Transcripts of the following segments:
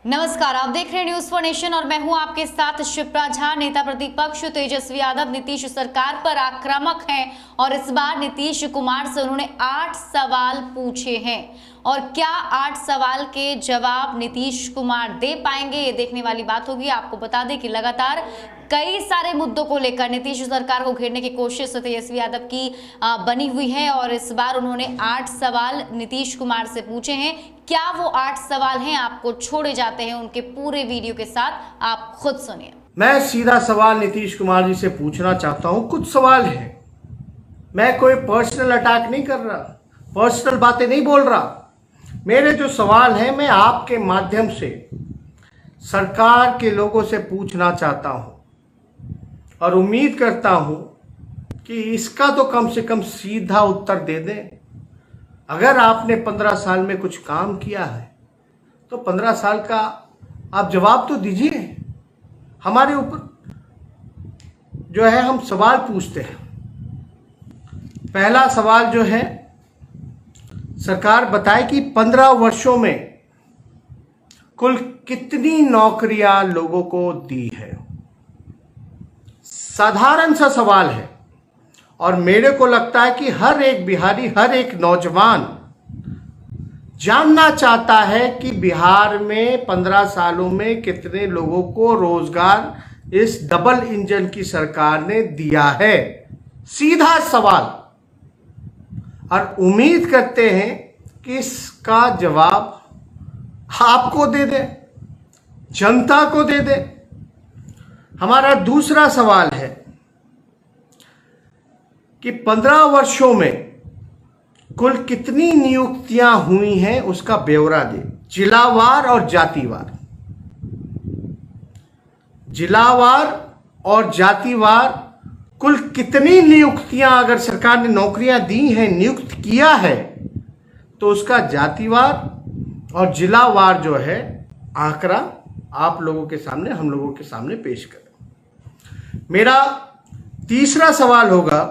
नमस्कार, आप देख रहे हैं न्यूज फॉर नेशन और मैं हूं आपके साथ शिप्रा झा। नेता प्रतिपक्ष तेजस्वी यादव नीतीश सरकार पर आक्रामक हैं और इस बार नीतीश कुमार से उन्होंने 8 सवाल पूछे हैं और क्या 8 सवाल के जवाब नीतीश कुमार दे पाएंगे, ये देखने वाली बात होगी। आपको बता दें कि लगातार कई सारे मुद्दों को लेकर नीतीश सरकार को घेरने की कोशिश तेजस्वी यादव की बनी हुई है और इस बार उन्होंने 8 सवाल नीतीश कुमार से पूछे हैं। क्या वो 8 सवाल हैं, आपको छोड़े जाते हैं उनके पूरे वीडियो के साथ, आप खुद सुनिए। मैं सीधा सवाल नीतीश कुमार जी से पूछना चाहता हूं। कुछ सवाल हैं, मैं कोई पर्सनल अटैक नहीं कर रहा, पर्सनल बातें नहीं बोल रहा। मेरे जो सवाल हैं मैं आपके माध्यम से सरकार के लोगों से पूछना चाहता हूं और उम्मीद करता हूं कि इसका तो कम से कम सीधा उत्तर दे दें। अगर आपने 15 साल में कुछ काम किया है तो 15 साल का आप जवाब तो दीजिए। हमारे ऊपर जो है हम सवाल पूछते हैं। पहला सवाल जो है, सरकार बताए कि 15 वर्षों में कुल कितनी नौकरियां लोगों को दी है। साधारण सा सवाल है और मेरे को लगता है कि हर एक बिहारी, हर एक नौजवान जानना चाहता है कि बिहार में 15 सालों में कितने लोगों को रोजगार इस डबल इंजन की सरकार ने दिया है। सीधा सवाल, और उम्मीद करते हैं कि इसका जवाब आपको दे दे, जनता को दे दे। हमारा दूसरा सवाल है कि 15 वर्षों में कुल कितनी नियुक्तियां हुई हैं, उसका ब्यौरा दे, जिलावार और जातिवार। जिलावार और जातिवार कुल कितनी नियुक्तियां, अगर सरकार ने नौकरियां दी हैं, नियुक्त किया है, तो उसका जातिवार और जिलावार जो है आंकड़ा आप लोगों के सामने, हम लोगों के सामने पेश करें। मेरा तीसरा सवाल होगा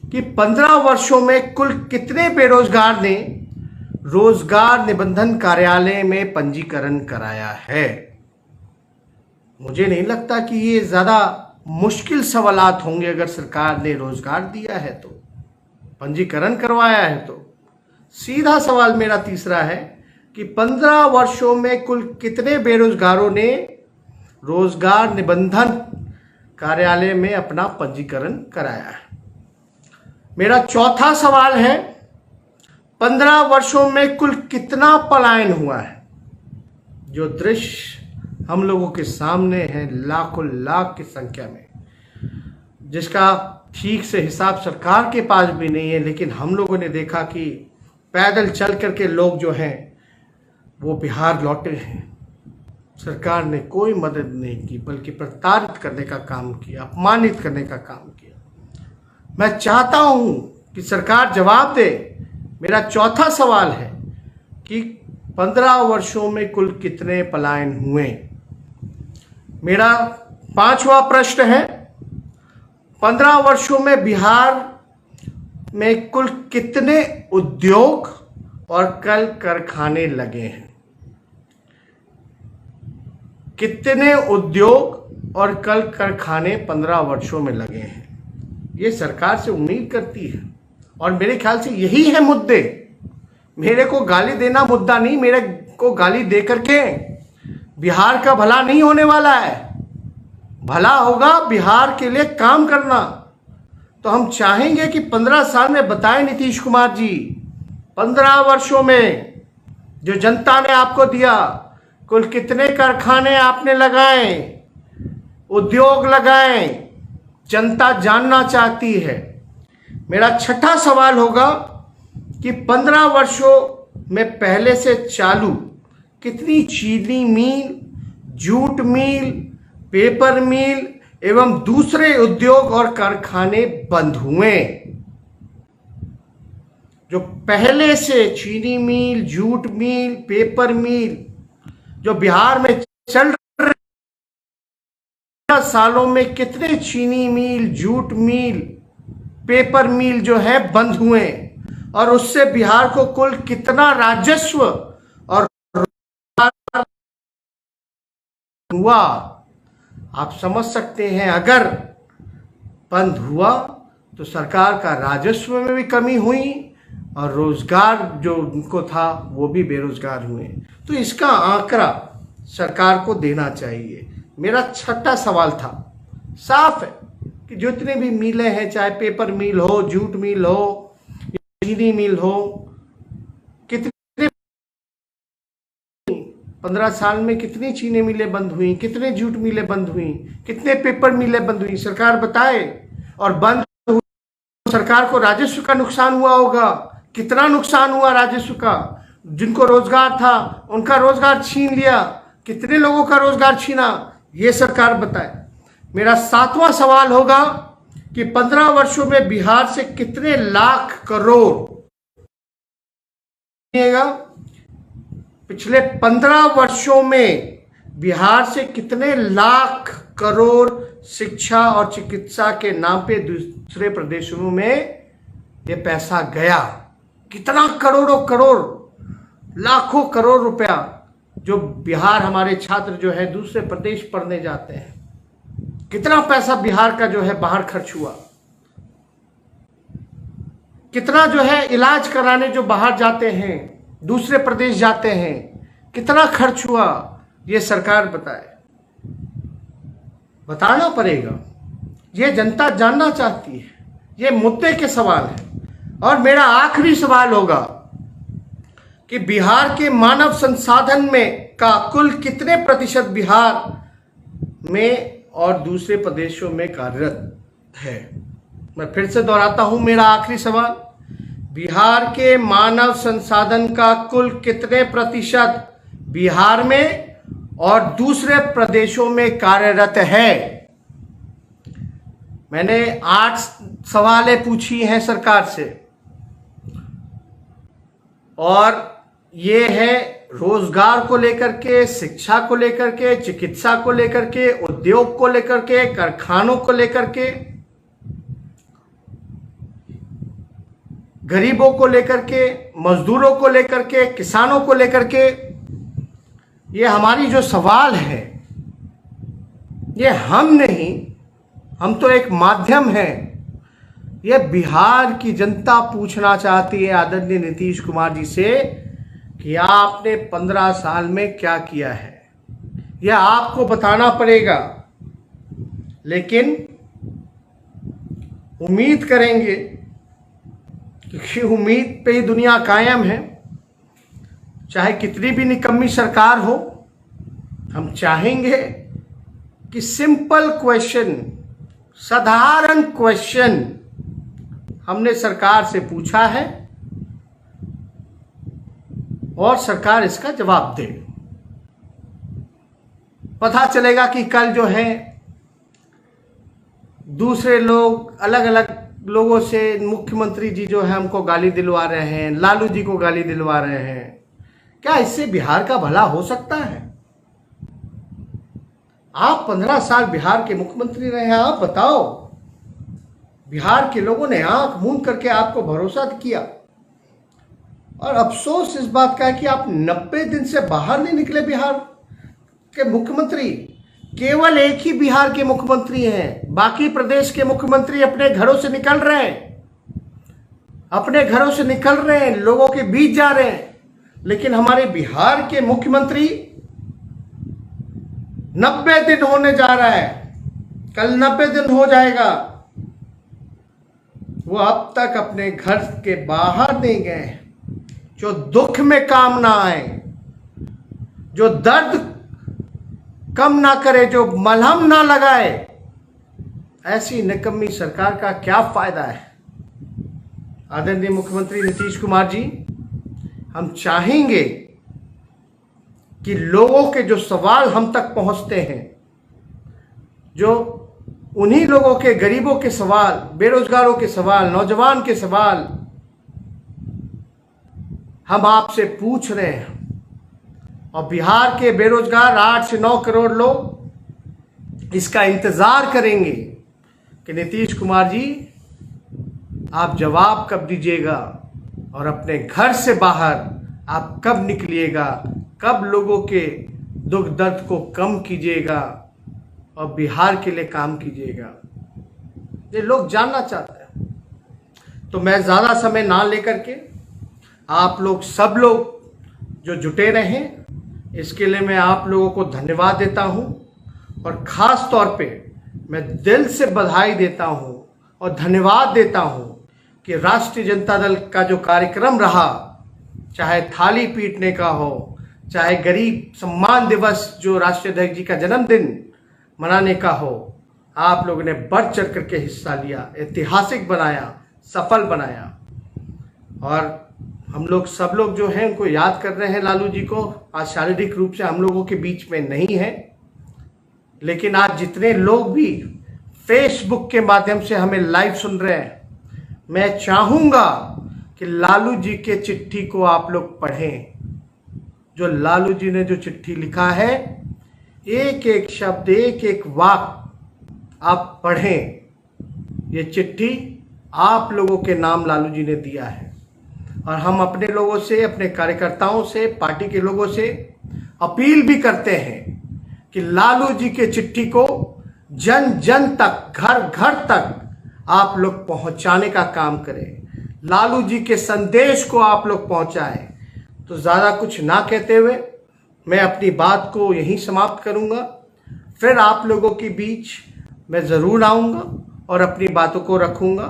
कि 15 वर्षों में कुल कितने बेरोजगार ने रोजगार निबंधन कार्यालय में पंजीकरण कराया है। मुझे नहीं लगता कि ये ज्यादा मुश्किल सवालात होंगे। अगर सरकार ने रोजगार दिया है तो, पंजीकरण करवाया है तो। सीधा सवाल मेरा तीसरा है कि 15 वर्षों में कुल कितने बेरोजगारों ने रोजगार निबंधन कार्यालय में अपना पंजीकरण कराया है। मेरा चौथा सवाल है, 15 वर्षों में कुल कितना पलायन हुआ है। जो दृश्य हम लोगों के सामने है, लाखों लाख की संख्या में, जिसका ठीक से हिसाब सरकार के पास भी नहीं है, लेकिन हम लोगों ने देखा कि पैदल चल करके लोग जो हैं वो बिहार लौटे हैं। सरकार ने कोई मदद नहीं की, बल्कि प्रताड़ित करने का काम किया, अपमानित करने का काम किया। मैं चाहता हूं कि सरकार जवाब दे। मेरा चौथा सवाल है कि 15 वर्षों में कुल कितने पलायन हुए। मेरा पांचवा प्रश्न है, 15 वर्षों में बिहार में कुल कितने उद्योग और कल कारखाने लगे हैं। कितने उद्योग और कल कारखाने 15 वर्षों में लगे हैं, ये सरकार से उम्मीद करती है। और मेरे ख्याल से यही है मुद्दे। मेरे को गाली देना मुद्दा नहीं, मेरे को गाली दे करके बिहार का भला नहीं होने वाला है। भला होगा बिहार के लिए काम करना। तो हम चाहेंगे कि 15 साल में बताएं नीतीश कुमार जी, 15 वर्षों में जो जनता ने आपको दिया, कुल कितने कारखाने आपने लगाए, उद्योग लगाए, जनता जानना चाहती है। मेरा छठा सवाल होगा कि 15 वर्षों में पहले से चालू कितनी चीनी मिल, जूट मिल, पेपर मिल एवं दूसरे उद्योग और कारखाने बंद हुए। जो पहले से चीनी मिल, जूट मिल, पेपर मिल जो बिहार में चल रहे सालों में, कितने चीनी मिल, जूट मिल, पेपर मिल जो है बंद हुए और उससे बिहार को कुल कितना राजस्व और हुआ। आप समझ सकते हैं, अगर बंद हुआ तो सरकार का राजस्व में भी कमी हुई और रोजगार जो उनको था वो भी बेरोजगार हुए। तो इसका आंकड़ा सरकार को देना चाहिए। मेरा छठा सवाल था, साफ है कि जितने भी मिलें हैं, चाहे पेपर मिल हो, जूट मिल हो, चीनी मिल हो, कितने 15 साल में कितनी चीनी मिलें बंद हुई, कितने जूट मिलें बंद हुई, कितने पेपर मिलें बंद हुई, सरकार बताए। और बंद हुई सरकार को राजस्व का नुकसान हुआ होगा, कितना नुकसान हुआ राजस्व का। जिनको रोजगार था उनका रोजगार छीन लिया, कितने लोगों का रोजगार छीना, ये सरकार बताए। मेरा 7वां सवाल होगा कि 15 वर्षों में बिहार से कितने लाख करोड़, पिछले 15 वर्षों में बिहार से कितने लाख करोड़ शिक्षा और चिकित्सा के नाम पे दूसरे प्रदेशों में ये पैसा गया। कितना करोड़ों करोड़, लाखों करोड़ रुपया जो बिहार हमारे छात्र जो है दूसरे प्रदेश पढ़ने जाते हैं, कितना पैसा बिहार का जो है बाहर खर्च हुआ। कितना जो है इलाज कराने जो बाहर जाते हैं, दूसरे प्रदेश जाते हैं, कितना खर्च हुआ, ये सरकार बताए। बताना पड़ेगा, ये जनता जानना चाहती है, ये मुद्दे के सवाल है। और मेरा आखिरी सवाल होगा कि बिहार के मानव संसाधन में का कुल कितने प्रतिशत बिहार में और दूसरे प्रदेशों में कार्यरत है। मैं फिर से दोहराता हूं, मेरा आखिरी सवाल, बिहार के मानव संसाधन का कुल कितने प्रतिशत बिहार में और दूसरे प्रदेशों में कार्यरत है। मैंने 8 सवालें पूछी हैं सरकार से, और ये है रोजगार को लेकर के, शिक्षा को लेकर के, चिकित्सा को लेकर के, उद्योग को लेकर के, कारखानों को लेकर के, गरीबों को लेकर के, मजदूरों को लेकर के, किसानों को लेकर के। ये हमारी जो सवाल है, ये हम नहीं, हम तो एक माध्यम है। ये बिहार की जनता पूछना चाहती है आदरणीय नीतीश कुमार जी से कि आपने 15 साल में क्या किया है। यह आपको बताना पड़ेगा, लेकिन उम्मीद करेंगे, क्योंकि उम्मीद पे ही दुनिया कायम है। चाहे कितनी भी निकम्मी सरकार हो, हम चाहेंगे कि सिंपल क्वेश्चन, साधारण क्वेश्चन हमने सरकार से पूछा है और सरकार इसका जवाब दे। पता चलेगा कि कल जो है दूसरे लोग, अलग अलग लोगों से मुख्यमंत्री जी जो है हमको गाली दिलवा रहे हैं, लालू जी को गाली दिलवा रहे हैं। क्या इससे बिहार का भला हो सकता है? आप 15 साल बिहार के मुख्यमंत्री रहे हैं, आप बताओ, बिहार के लोगों ने आंख मूंद करके आपको भरोसा किया, और अफसोस इस बात का है कि आप 90 दिन से बाहर नहीं निकले। बिहार के मुख्यमंत्री केवल एक ही बिहार के मुख्यमंत्री हैं, बाकी प्रदेश के मुख्यमंत्री अपने घरों से निकल रहे हैं, अपने घरों से निकल रहे हैं, लोगों के बीच जा रहे हैं। लेकिन हमारे बिहार के मुख्यमंत्री 90 दिन होने जा रहा है, कल 90 दिन हो जाएगा, वो अब तक अपने घर के बाहर नहीं गए। जो दुख में काम ना आए, जो दर्द कम ना करे, जो मलहम ना लगाए, ऐसी निकम्मी सरकार का क्या फायदा है। आदरणीय मुख्यमंत्री नीतीश कुमार जी, हम चाहेंगे कि लोगों के जो सवाल हम तक पहुंचते हैं, जो उन्हीं लोगों के, गरीबों के सवाल, बेरोजगारों के सवाल, नौजवान के सवाल हम आपसे पूछ रहे हैं। और बिहार के बेरोजगार 8 से 9 करोड़ लोग इसका इंतजार करेंगे कि नीतीश कुमार जी आप जवाब कब दीजिएगा, और अपने घर से बाहर आप कब निकलिएगा, कब लोगों के दुख दर्द को कम कीजिएगा और बिहार के लिए काम कीजिएगा, ये लोग जानना चाहते हैं। तो मैं ज़्यादा समय ना लेकर के आप लोग सब लोग जो जुटे रहें, इसके लिए मैं आप लोगों को धन्यवाद देता हूं और ख़ास तौर पे मैं दिल से बधाई देता हूं और धन्यवाद देता हूं कि राष्ट्रीय जनता दल का जो कार्यक्रम रहा, चाहे थाली पीटने का हो, चाहे गरीब सम्मान दिवस जो राष्ट्रीय अध्यक्ष जी का जन्मदिन मनाने का हो, आप लोगों ने बढ़ चढ़ करके हिस्सा लिया, ऐतिहासिक बनाया, सफल बनाया। और हम लोग सब लोग जो हैं उनको याद कर रहे हैं। लालू जी को आज शारीरिक रूप से हम लोगों के बीच में नहीं है, लेकिन आज जितने लोग भी फेसबुक के माध्यम से हमें लाइव सुन रहे हैं, मैं चाहूँगा कि लालू जी के चिट्ठी को आप लोग पढ़ें। जो लालू जी ने जो चिट्ठी लिखा है, एक एक शब्द, एक एक वाक्य आप पढ़ें। ये चिट्ठी आप लोगों के नाम लालू जी ने दिया है और हम अपने लोगों से, अपने कार्यकर्ताओं से, पार्टी के लोगों से अपील भी करते हैं कि लालू जी के चिट्ठी को जन जन तक, घर घर तक आप लोग पहुंचाने का काम करें, लालू जी के संदेश को आप लोग पहुंचाएं। तो ज़्यादा कुछ ना कहते हुए मैं अपनी बात को यहीं समाप्त करूंगा। फिर आप लोगों के बीच मैं ज़रूर आऊँगा और अपनी बातों को रखूँगा।